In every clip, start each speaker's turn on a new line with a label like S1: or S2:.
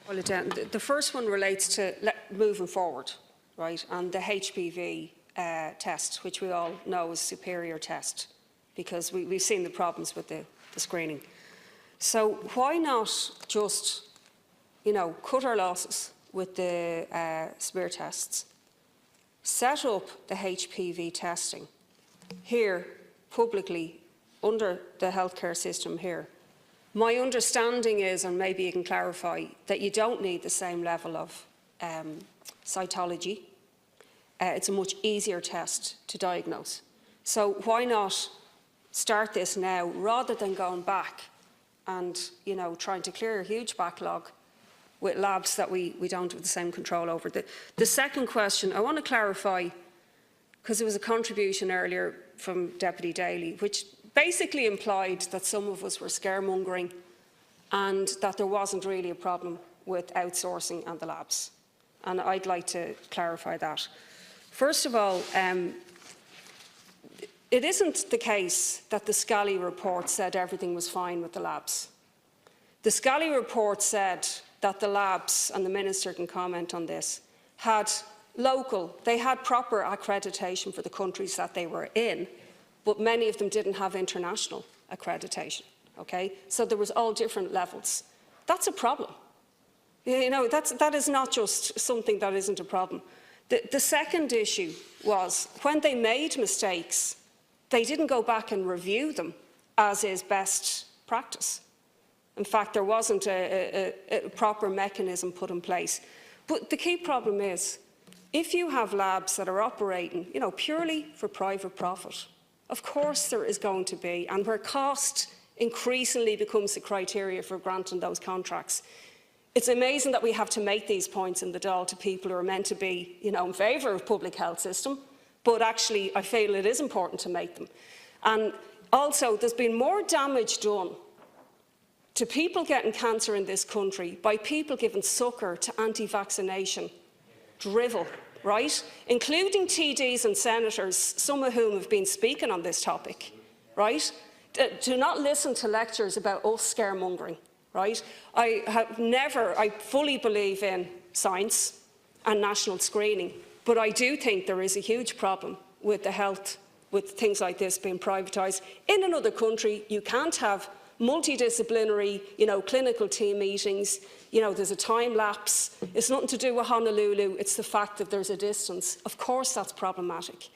S1: Well, the first one relates to moving forward, right, and the HPV test, which we all know is a superior test, because we've seen the problems with the screening. So why not just, cut our losses with the smear tests, set up the HPV testing here publicly under the healthcare system here. My understanding is, and maybe you can clarify, that you don't need the same level of cytology. It's a much easier test to diagnose. So why not start this now rather than going back and trying to clear a huge backlog with labs that we don't have the same control over. The second question, I want to clarify, because there was a contribution earlier from Deputy Daly, which basically implied that some of us were scaremongering and that there wasn't really a problem with outsourcing and the labs. And I'd like to clarify that. First of all, it isn't the case that the Scally report said everything was fine with the labs. The Scally report said that the labs, and the Minister can comment on this, they had proper accreditation for the countries that they were in, but many of them didn't have international accreditation, okay? So there was all different levels. That's a problem. That is not just something that isn't a problem. The second issue was, when they made mistakes, they didn't go back and review them, as is best practice. In fact, there wasn't a proper mechanism put in place. But the key problem is, if you have labs that are operating, purely for private profit, of course there is going to be, and where cost increasingly becomes the criteria for granting those contracts. It's amazing that we have to make these points in the Dáil to people who are meant to be, in favour of public health system, but actually I feel it is important to make them. And also, there's been more damage done to people getting cancer in this country by people giving succour to anti-vaccination drivel, right? Including TDs and senators, some of whom have been speaking on this topic, right? Do not listen to lectures about us scaremongering, right? I fully believe in science and national screening, but I do think there is a huge problem with the health, with things like this being privatised. In another country, you can't have multidisciplinary, clinical team meetings. There's a time lapse. It's nothing to do with Honolulu. It's the fact that there's a distance. Of course, that's problematic.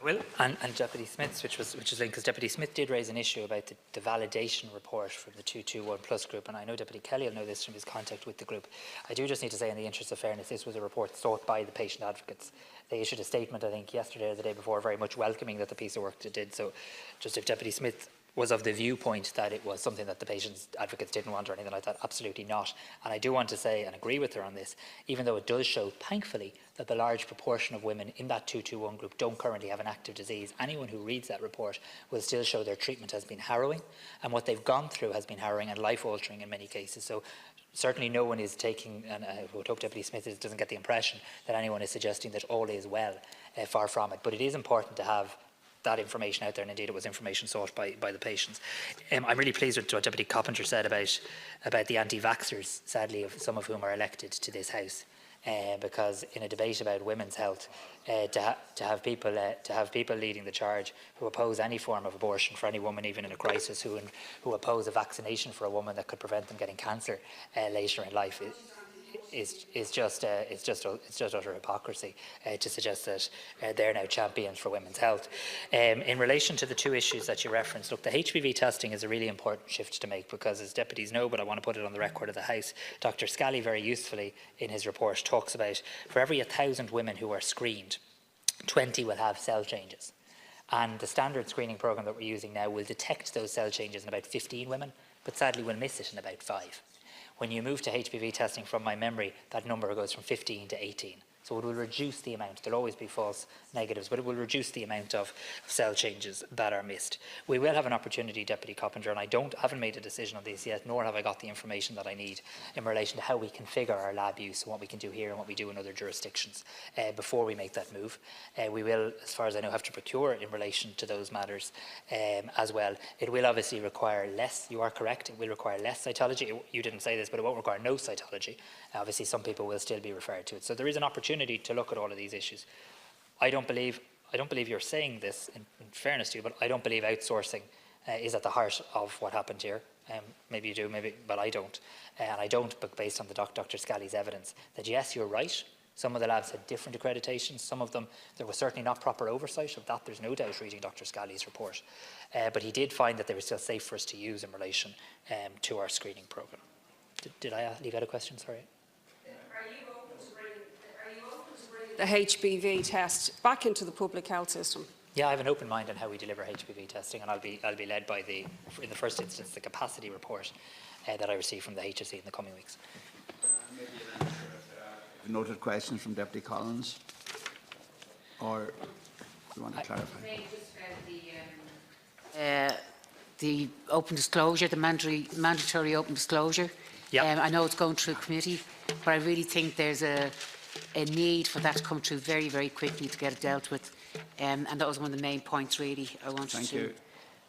S2: Will and Deputy Smith, which is linked, because Deputy Smith did raise an issue about the validation report from the 221 Plus group, and I know Deputy Kelly will know this from his contact with the group. I do just need to say, in the interest of fairness, this was a report sought by the patient advocates. They issued a statement, I think, yesterday or the day before, very much welcoming that the piece of work it did. So, just if Deputy Smith was of the viewpoint that it was something that the patients' advocates didn't want or anything like that, absolutely not. And I do want to say, and agree with her on this, even though it does show, thankfully, that the large proportion of women in that 221 group don't currently have an active disease, anyone who reads that report will still show their treatment has been harrowing, and what they've gone through has been harrowing and life-altering in many cases. So certainly no one is taking, and I would hope Deputy Smith doesn't get the impression that anyone is suggesting that all is well, far from it. But it is important to have that information out there, and indeed it was information sought by the patients. I'm really pleased with what Deputy Coppinger said about the anti-vaxxers, sadly, some of whom are elected to this House. Because in a debate about women's health, to have people leading the charge who oppose any form of abortion for any woman, even in a crisis, who oppose a vaccination for a woman that could prevent them getting cancer later in life, is just utter hypocrisy to suggest that they're now champions for women's health. In relation to the two issues that you referenced, look, the HPV testing is a really important shift to make, because, as deputies know, but I want to put it on the record of the House, Dr. Scally very usefully in his report talks about, for every 1,000 women who are screened, 20 will have cell changes. And the standard screening programme that we're using now will detect those cell changes in about 15 women, but sadly will miss it in about 5. When you move to HPV testing, from my memory, that number goes from 15 to 18. So it will reduce the amount. There'll always be false negatives, but it will reduce the amount of cell changes that are missed. We will have an opportunity, Deputy Coppinger, and I haven't made a decision on this yet, nor have I got the information that I need in relation to how we configure our lab use and what we can do here and what we do in other jurisdictions before we make that move. We will, as far as I know, have to procure in relation to those matters as well. It will obviously require less, you are correct, it will require less cytology. You didn't say this, but it won't require no cytology. Obviously, some people will still be referred to it. So there is an opportunity to look at all of these issues. I don't believe you're saying this in fairness to you, but I don't believe outsourcing is at the heart of what happened here. Maybe you do, maybe, but I don't. And I don't, but based on the Dr. Scally's evidence, that yes, you're right. Some of the labs had different accreditations. Some of them, there was certainly not proper oversight of that. There's no doubt reading Dr. Scally's report. But he did find that they were still safe for us to use in relation to our screening programme. Did I leave out a question? Sorry.
S1: The HPV test back into the public health system?
S2: Yeah, I have an open mind on how we deliver HPV testing, and I'll be led by in the first instance, the capacity report that I receive from the HSE in the coming weeks.
S3: Maybe an answer if noted questions from Deputy Collins, or you want to clarify?
S4: The open disclosure, the mandatory open disclosure.
S2: Yeah.
S4: I know it's going through committee, but I really think there's a need for that to come through very, very quickly to get it dealt with. And that was one of the main points really I wanted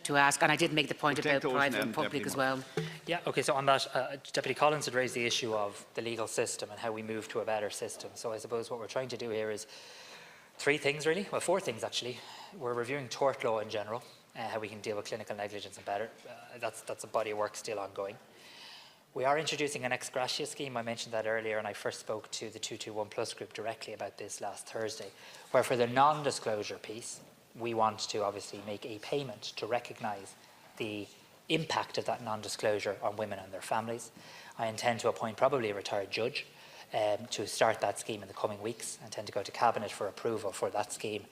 S4: to ask. And I did make the point about private and public as well.
S2: Yeah, okay, so on that, Deputy Collins had raised the issue of the legal system and how we move to a better system. So I suppose what we're trying to do here is three things really, well, four things actually. We're reviewing tort law in general, how we can deal with clinical negligence and better. That's a body of work still ongoing. We are introducing an ex gratia scheme. I mentioned that earlier, and I first spoke to the 221 Plus group directly about this last Thursday, where for the non-disclosure piece, we want to obviously make a payment to recognise the impact of that non-disclosure on women and their families. I intend to appoint probably a retired judge to start that scheme in the coming weeks. I intend to go to Cabinet for approval for that scheme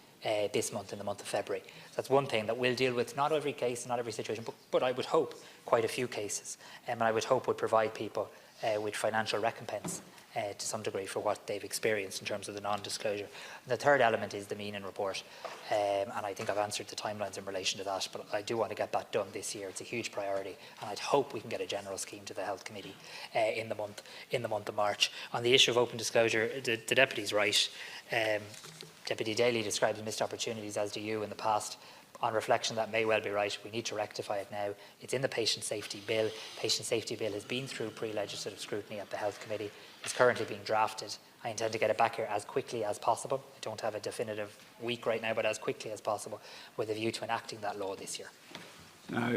S2: this month, in the month of February. So that's one thing that we'll deal with, not every case, not every situation, but I would hope quite a few cases, and I would hope would provide people with financial recompense to some degree for what they've experienced in terms of the non-disclosure. The third element is the meaning report, and I think I've answered the timelines in relation to that, but I do want to get that done this year. It's a huge priority, and I'd hope we can get a general scheme to the Health Committee in the month of March. On the issue of open disclosure, the Deputy's right. Deputy Daly describes missed opportunities, as do you, in the past. On reflection, that may well be right. We need to rectify it now. It's in the Patient Safety Bill. Patient Safety Bill has been through pre-legislative scrutiny at the Health Committee. It's currently being drafted. I intend to get it back here as quickly as possible. I don't have a definitive week right now, but as quickly as possible, with a view to enacting that law this year.
S3: Now,